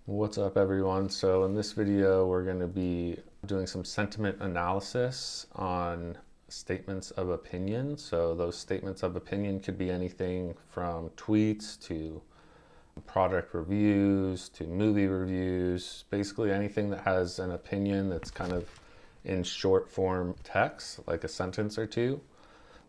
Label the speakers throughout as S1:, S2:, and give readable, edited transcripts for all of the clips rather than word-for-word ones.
S1: What's up, everyone? So in this video, we're going to be doing some sentiment analysis on statements of opinion. So those statements of opinion could be anything from tweets to product reviews to movie reviews, basically anything that has an opinion that's kind of in short form text, like a sentence or two.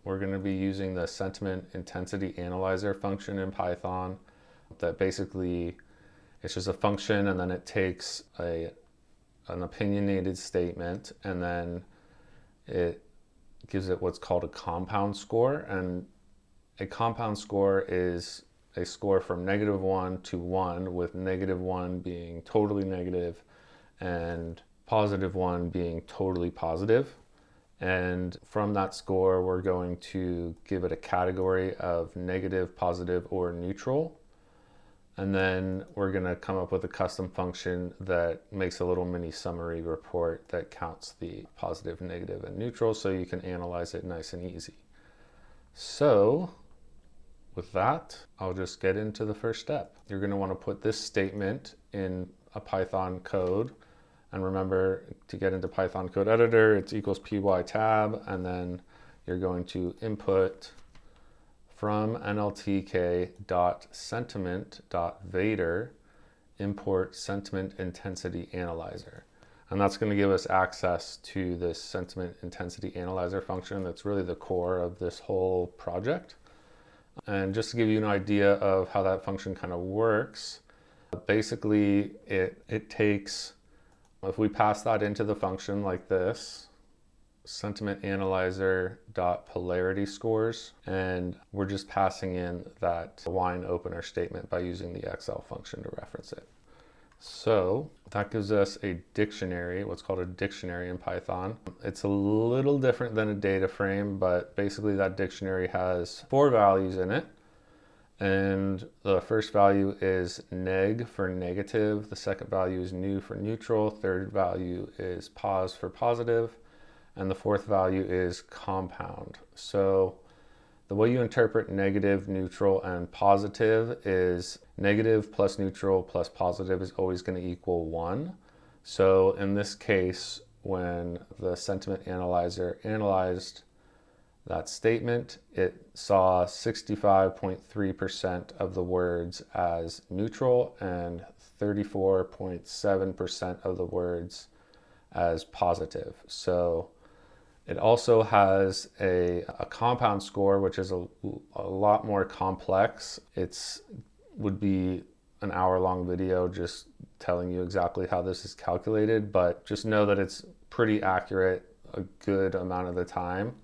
S1: We're going to be using the Sentiment Intensity Analyzer function in Python that basically it's just a function, and then it takes an opinionated statement, and then it gives it what's called a compound score. And a compound score is a score from -1 to 1, with -1 being totally negative and +1 being totally positive. And from that score, we're going to give it a category of negative, positive, or neutral. And then we're going to come up with a custom function that makes a little mini summary report that counts the positive, negative, and neutral, so you can analyze it nice and easy. So with that, I'll just get into the first step. You're going to want to put this statement in a Python code. And remember, to get into Python code editor, it's equals py tab, and then you're going to input from nltk.sentiment.vader import sentiment intensity analyzer. And that's going to give us access to this sentiment intensity analyzer function that's really the core of this whole project. And just to give you an idea of how that function kind of works, basically it takes, if we pass that into the function like this, sentiment analyzer dot polarity scores, and we're just passing in that line opener statement by using the Excel function to reference it. So that gives us a dictionary, what's called a dictionary in Python. It's a little different than a data frame, but basically that dictionary has 4 values in it. And the first value is neg for negative, the second value is new for neutral, third value is pos for positive, and the fourth value is compound. So the way you interpret negative, neutral, and positive is negative plus neutral plus positive is always going to equal 1. So in this case, when the sentiment analyzer analyzed that statement, it saw 65.3% of the words as neutral and 34.7% of the words as positive. So it also has a compound score, which is a lot more complex. It would be an hour-long video just telling you exactly how this is calculated, but just know that it's pretty accurate a good amount of the time.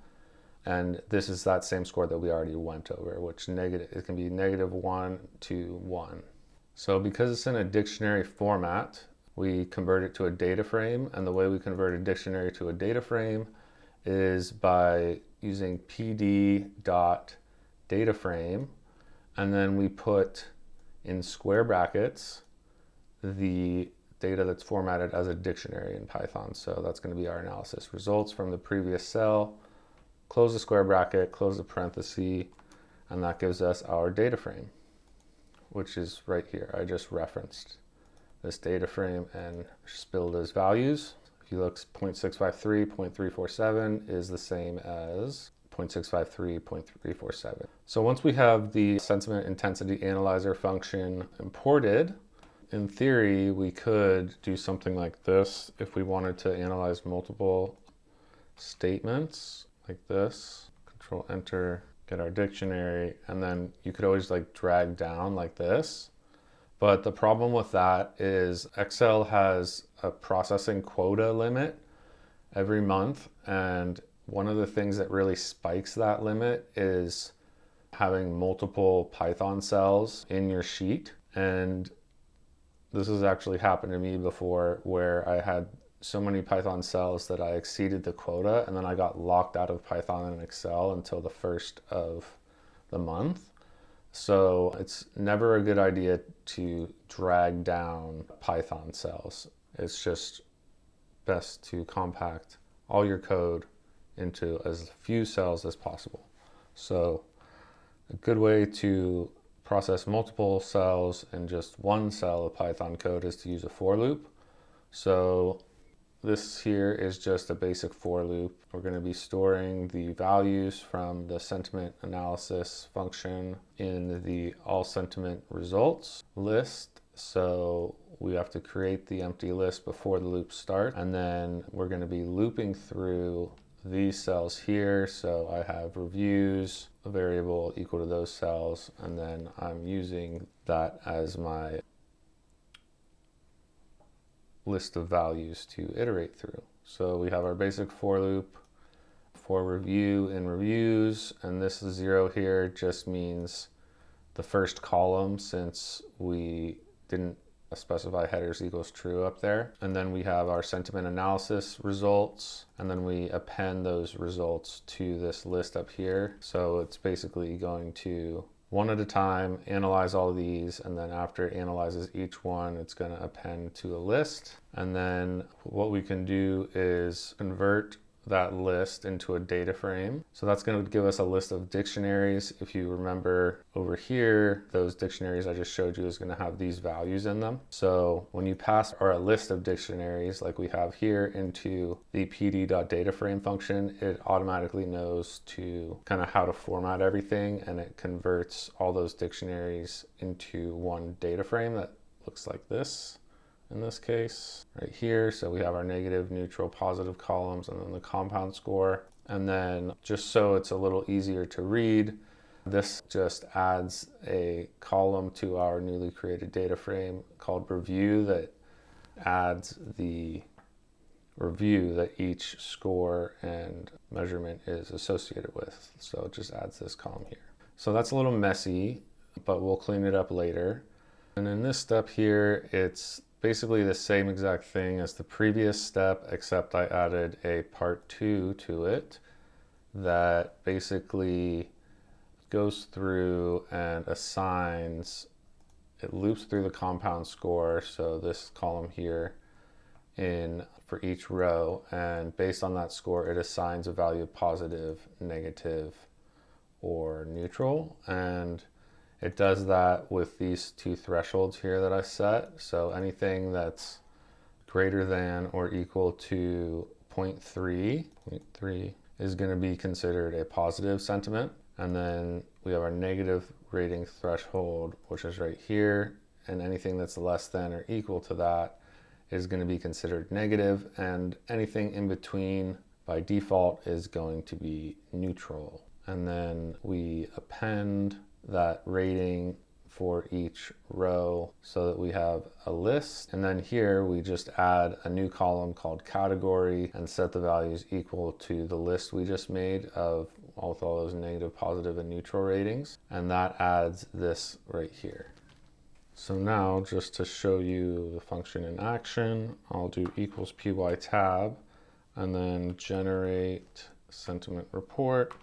S1: And this is that same score that we already went over, which it can be -1 to 1. So because it's in a dictionary format, we convert it to a data frame. And the way we convert a dictionary to a data frame is by using pd.dataframe, and then we put in square brackets the data that's formatted as a dictionary in Python. So that's going to be our analysis results from the previous cell. Close the square bracket, close the parenthesis, and that gives us our data frame, which is right here. I just referenced this data frame and spilled as values. If you look, 0.653, 0.347 is the same as 0.653, 0.347. So once we have the sentiment intensity analyzer function imported, in theory, we could do something like this if we wanted to analyze multiple statements like this. Control Enter, get our dictionary, and then you could always like drag down like this. But the problem with that is Excel has a processing quota limit every month, and one of the things that really spikes that limit is having multiple Python cells in your sheet. And this has actually happened to me before, where I had so many Python cells that I exceeded the quota, and then I got locked out of Python and Excel until the first of the month. So it's never a good idea to drag down Python cells. It's just best to compact all your code into as few cells as possible. So a good way to process multiple cells in just one cell of Python code is to use a for loop. So this here is just a basic for loop. We're going to be storing the values from the sentiment analysis function in the all sentiment results list. So we have to create the empty list before the loop starts, and then we're going to be looping through these cells here. So I have reviews, a variable equal to those cells, and then I'm using that as my list of values to iterate through. So we have our basic for loop for review in reviews, and this 0 here just means the first column since we didn't specify headers equals true up there. And then we have our sentiment analysis results, and then we append those results to this list up here. So it's basically going to one at a time analyze all of these, and then after it analyzes each one, it's going to append to a list. And then what we can do is convert that list into a data frame. So that's going to give us a list of dictionaries. If you remember over here, those dictionaries I just showed you is going to have these values in them. So when you pass our list of dictionaries like we have here into the pd.dataframe function, it automatically knows to kind of how to format everything, and it converts all those dictionaries into one data frame that looks like this. In this case right here, so we have our negative, neutral, positive columns, and then the compound score. And then just so it's a little easier to read, this just adds a column to our newly created data frame called review that adds the review that each score and measurement is associated with. So it just adds this column here. So that's a little messy, but we'll clean it up later. And in this step here, it's basically the same exact thing as the previous step, except I added a part 2 to it that basically goes through and assigns, it loops through the compound score, so this column here, in for each row, and based on that score it assigns a value of positive, negative, or neutral. And it does that with these 2 thresholds here that I set. So anything that's greater than or equal to 0.3 is going to be considered a positive sentiment. And then we have our negative rating threshold, which is right here. And anything that's less than or equal to that is going to be considered negative. And anything in between by default is going to be neutral. And then we append that rating for each row so that we have a list. And then here we just add a new column called category and set the values equal to the list we just made of all those negative, positive, and neutral ratings. And that adds this right here. So now just to show you the function in action, I'll do equals py tab and then generate sentiment report.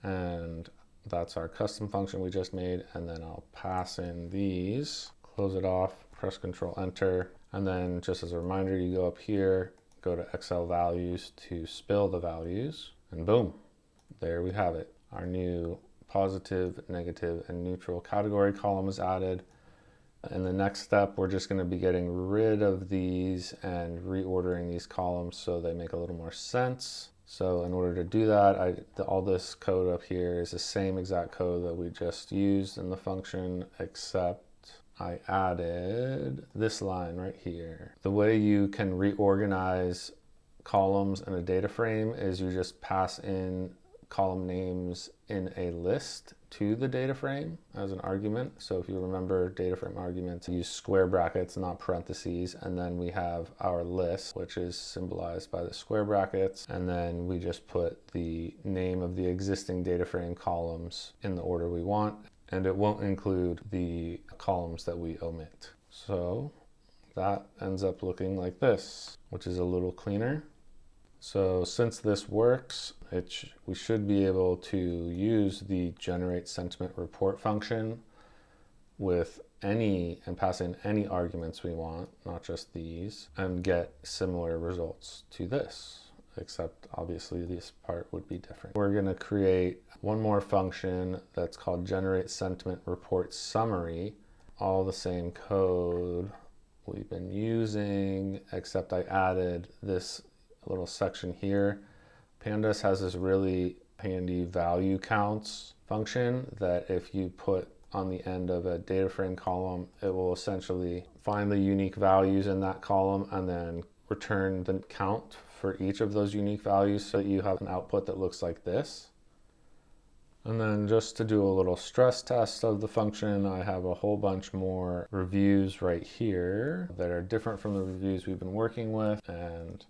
S1: And that's our custom function we just made, and then I'll pass in these, close it off, press Control Enter, and then just as a reminder, you go up here, go to Excel values to spill the values, and boom, there we have it. Our new positive, negative, and neutral category column is added. In the next step, we're just going to be getting rid of these and reordering these columns so they make a little more sense. So in order to do that, all this code up here is the same exact code that we just used in the function, except I added this line right here. The way you can reorganize columns in a data frame is you just pass in column names in a list to the data frame as an argument. So if you remember, data frame arguments use square brackets, not parentheses, and then we have our list, which is symbolized by the square brackets, and then we just put the name of the existing data frame columns in the order we want, and it won't include the columns that we omit. So that ends up looking like this, which is a little cleaner. So since this works, we should be able to use the generate sentiment report function with and pass in any arguments we want, not just these, and get similar results to this. except obviously this part would be different. We're going to create one more function that's called generate sentiment report summary. All the same code we've been using, except I added this little section here. Pandas has this really handy value counts function that if you put on the end of a data frame column, it will essentially find the unique values in that column and then return the count for each of those unique values so that you have an output that looks like this. And then just to do a little stress test of the function, I have a whole bunch more reviews right here that are different from the reviews we've been working with. And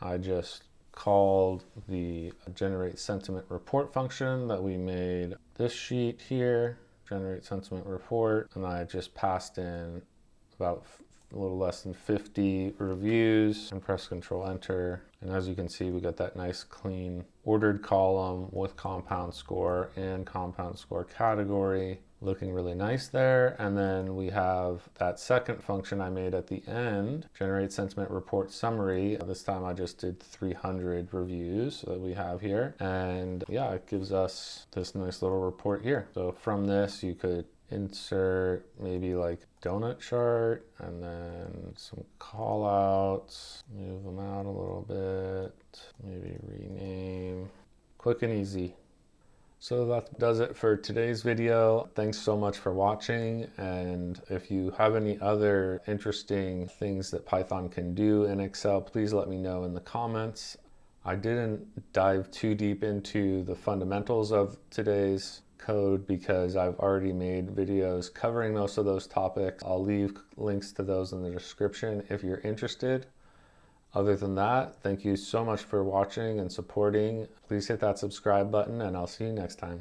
S1: I just called the generate sentiment report function that we made this sheet here, generate sentiment report, and I just passed in about a little less than 50 reviews and press Control Enter. And as you can see, we got that nice clean ordered column with compound score and compound score category looking really nice there. And then we have that second function I made at the end, generate sentiment report summary. This time I just did 300 reviews that we have here. And yeah, it gives us this nice little report here. So from this, you could insert maybe like donut chart and then some call outs, move them out a little bit, maybe rename, quick and easy. So that does it for today's video. Thanks so much for watching. And if you have any other interesting things that Python can do in Excel, please let me know in the comments. I didn't dive too deep into the fundamentals of today's code because I've already made videos covering most of those topics. I'll leave links to those in the description if you're interested. Other than that, thank you so much for watching and supporting. Please hit that subscribe button and I'll see you next time.